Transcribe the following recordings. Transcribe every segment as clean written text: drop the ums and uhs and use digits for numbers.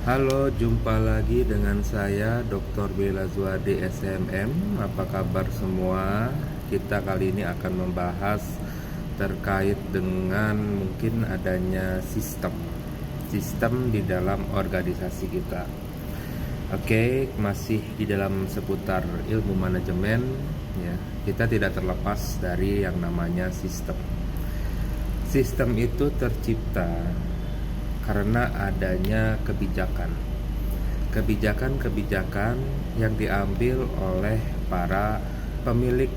Halo, jumpa lagi dengan saya Dr. Bella Zuade SMM. Apa kabar semua? Kita kali ini akan membahas terkait dengan mungkin adanya sistem di dalam organisasi kita. Oke, masih di dalam seputar ilmu manajemen ya. Kita tidak terlepas dari yang namanya sistem. Sistem itu tercipta karena adanya kebijakan yang diambil oleh para pemilik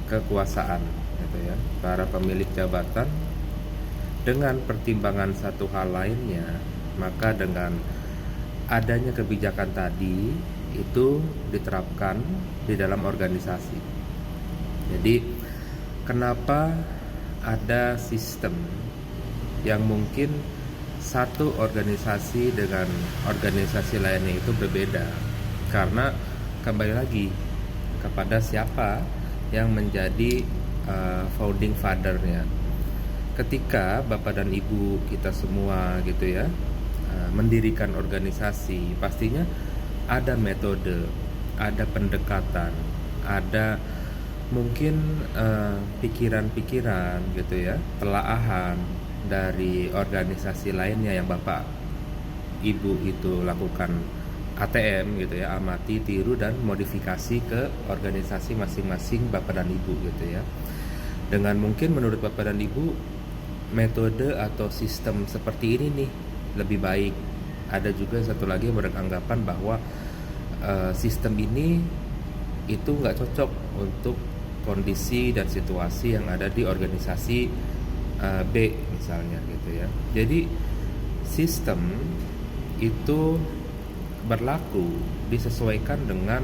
kekuasaan gitu ya, para pemilik jabatan dengan pertimbangan satu hal lainnya. Maka dengan adanya kebijakan tadi itu diterapkan di dalam organisasi. Jadi kenapa ada sistem yang mungkin satu organisasi dengan organisasi lainnya itu berbeda, karena kembali lagi kepada siapa yang menjadi founding father-nya. Ketika bapak dan ibu kita semua gitu ya mendirikan organisasi, pastinya ada metode, ada pendekatan, ada mungkin pikiran-pikiran gitu ya, telaahan dari organisasi lainnya yang bapak ibu itu lakukan ATM gitu ya, amati, tiru, dan modifikasi ke organisasi masing-masing bapak dan ibu gitu ya. Dengan mungkin menurut bapak dan ibu metode atau sistem seperti ini nih lebih baik. Ada juga satu lagi yang beranggapan bahwa sistem ini itu nggak cocok untuk kondisi dan situasi yang ada di organisasi B misalnya gitu ya. Jadi sistem itu berlaku disesuaikan dengan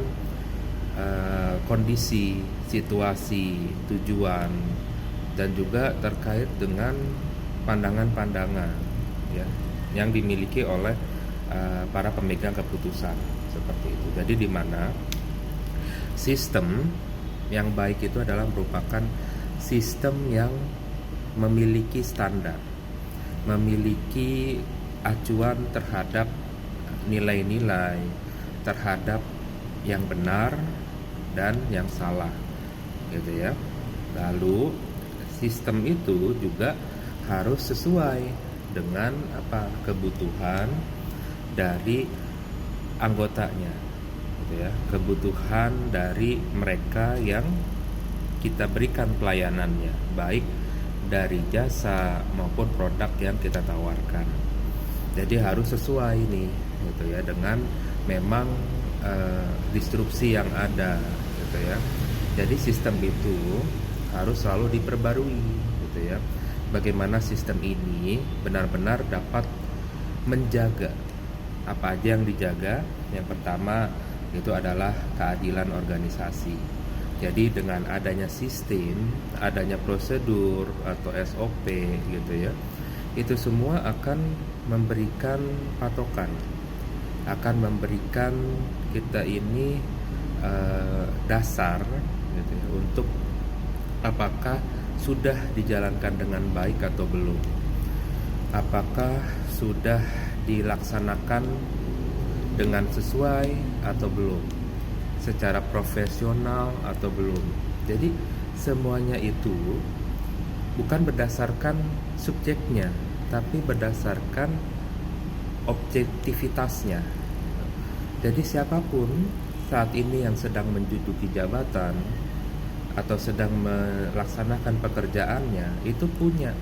kondisi, situasi, tujuan, dan juga terkait dengan pandangan-pandangan ya yang dimiliki oleh para pemegang keputusan seperti itu. Jadi di mana sistem yang baik itu adalah merupakan sistem yang memiliki standar, memiliki acuan terhadap nilai-nilai, terhadap yang benar dan yang salah gitu ya. Lalu sistem itu juga harus sesuai dengan kebutuhan dari anggotanya gitu ya, kebutuhan dari mereka yang kita berikan pelayanannya, baik dari jasa maupun produk yang kita tawarkan. Jadi harus sesuai nih gitu ya dengan memang disrupsi yang ada gitu ya. Jadi sistem itu harus selalu diperbarui gitu ya. Bagaimana sistem ini benar-benar dapat menjaga apa aja yang dijaga. Yang pertama itu adalah keadilan organisasi. Jadi dengan adanya sistem, adanya prosedur atau SOP gitu ya, itu semua akan memberikan patokan, akan memberikan kita ini dasar gitu ya, untuk apakah sudah dijalankan dengan baik atau belum, apakah sudah dilaksanakan dengan sesuai atau belum, secara profesional atau belum. Jadi semuanya itu bukan berdasarkan subjeknya, tapi berdasarkan objektivitasnya. Jadi siapapun saat ini yang sedang menduduki jabatan atau sedang melaksanakan pekerjaannya itu punya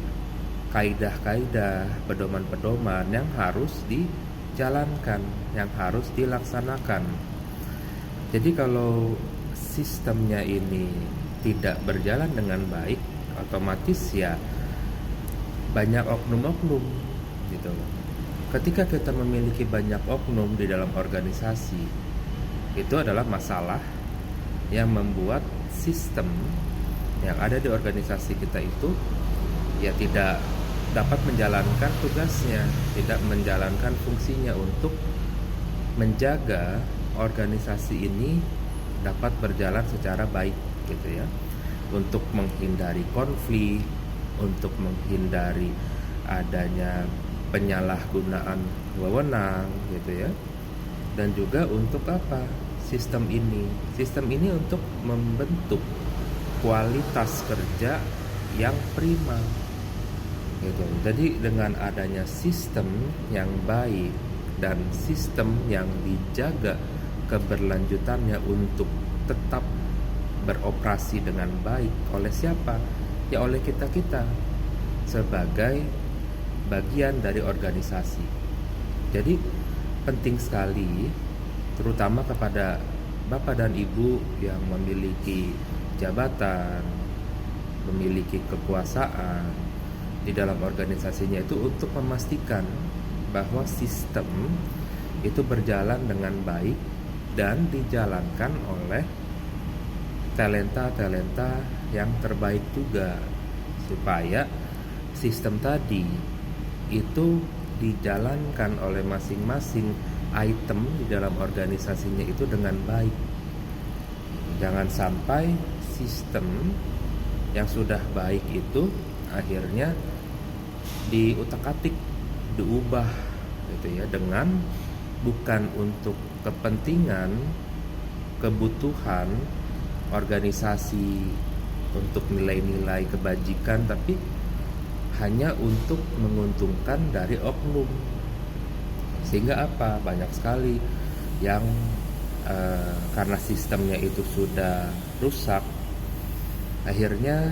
kaidah-kaidah, pedoman-pedoman yang harus dijalankan, yang harus dilaksanakan. Jadi kalau sistemnya ini tidak berjalan dengan baik, otomatis ya banyak oknum-oknum gitu. Ketika kita memiliki banyak oknum di dalam organisasi, itu adalah masalah yang membuat sistem yang ada di organisasi kita itu ya tidak dapat menjalankan tugasnya, tidak menjalankan fungsinya untuk menjaga organisasi ini dapat berjalan secara baik gitu ya, untuk menghindari konflik, untuk menghindari adanya penyalahgunaan wewenang gitu ya. Dan juga untuk apa? Sistem ini untuk membentuk kualitas kerja yang prima gitu. Jadi dengan adanya sistem yang baik dan sistem yang dijaga keberlanjutannya untuk tetap beroperasi dengan baik oleh siapa? Ya oleh kita-kita sebagai bagian dari organisasi. Jadi penting sekali terutama kepada Bapak dan Ibu yang memiliki jabatan, memiliki kekuasaan di dalam organisasinya itu untuk memastikan bahwa sistem itu berjalan dengan baik dan dijalankan oleh talenta-talenta yang terbaik juga, supaya sistem tadi itu dijalankan oleh masing-masing item di dalam organisasinya itu dengan baik. Jangan sampai sistem yang sudah baik itu akhirnya diutak-atik, diubah gitu ya, dengan bukan untuk kepentingan, kebutuhan organisasi untuk nilai-nilai kebajikan, tapi hanya untuk menguntungkan dari oknum. Sehingga apa? Banyak sekali yang karena sistemnya itu sudah rusak, akhirnya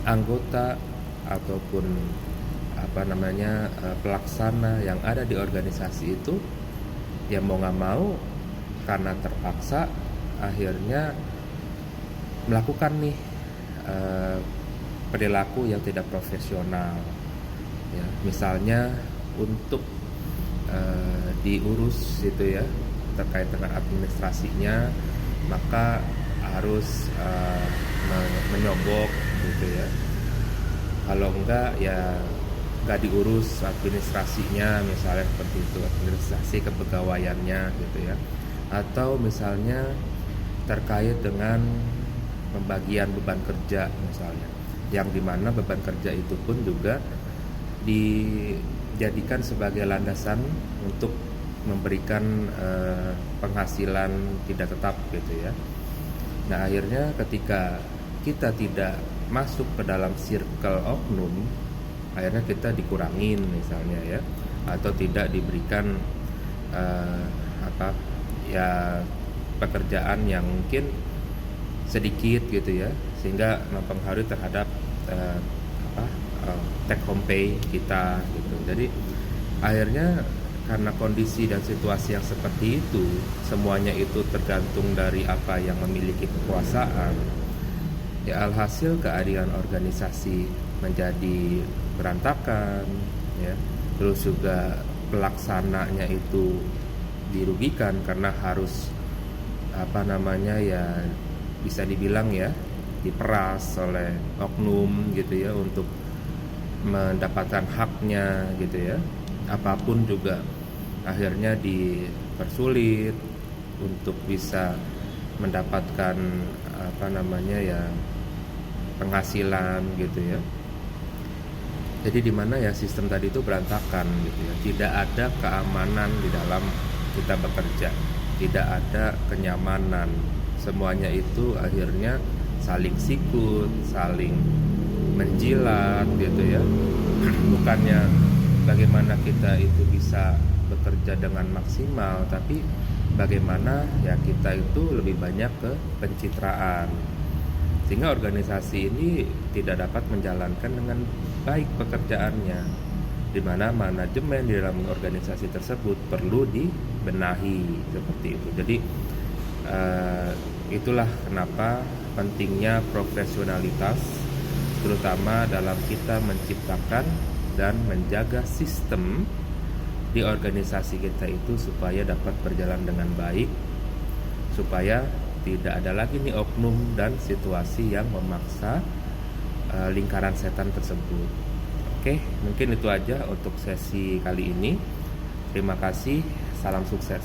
anggota ataupun pelaksana yang ada di organisasi itu ya mau nggak mau karena terpaksa akhirnya melakukan nih perilaku yang tidak profesional ya, misalnya untuk diurus gitu ya terkait dengan administrasinya, maka harus menyogok gitu ya. Kalau enggak ya nggak diurus administrasinya, misalnya seperti itu, administrasi kepegawaiannya gitu ya. Atau misalnya terkait dengan pembagian beban kerja misalnya, yang dimana beban kerja itu pun juga dijadikan sebagai landasan untuk memberikan penghasilan tidak tetap gitu ya. Nah akhirnya ketika kita tidak masuk ke dalam circle oknum, akhirnya kita dikurangin misalnya ya, atau tidak diberikan pekerjaan yang mungkin sedikit gitu ya, sehingga mempengaruhi terhadap take home pay kita gitu. Jadi akhirnya karena kondisi dan situasi yang seperti itu, semuanya itu tergantung dari apa yang memiliki kekuasaan. Ya alhasil keadilan organisasi menjadi berantakan ya. Terus juga pelaksananya itu dirugikan karena harus bisa dibilang ya diperas oleh oknum gitu ya untuk mendapatkan haknya gitu ya. Apapun juga akhirnya dipersulit untuk bisa mendapatkan penghasilan gitu ya. Jadi di mana ya sistem tadi itu berantakan gitu ya. Tidak ada keamanan di dalam kita bekerja, tidak ada kenyamanan. Semuanya itu akhirnya saling sikut, saling menjilat gitu ya. Bukannya bagaimana kita itu bisa bekerja dengan maksimal, tapi bagaimana ya kita itu lebih banyak ke pencitraan, sehingga organisasi ini tidak dapat menjalankan dengan baik pekerjaannya, di mana manajemen di dalam organisasi tersebut perlu dibenahi seperti itu. Jadi itulah kenapa pentingnya profesionalitas, terutama dalam kita menciptakan dan menjaga sistem di organisasi kita itu supaya dapat berjalan dengan baik, supaya tidak ada lagi nih oknum dan situasi yang memaksa lingkaran setan tersebut. Oke, mungkin itu aja untuk sesi kali ini. Terima kasih, salam sukses.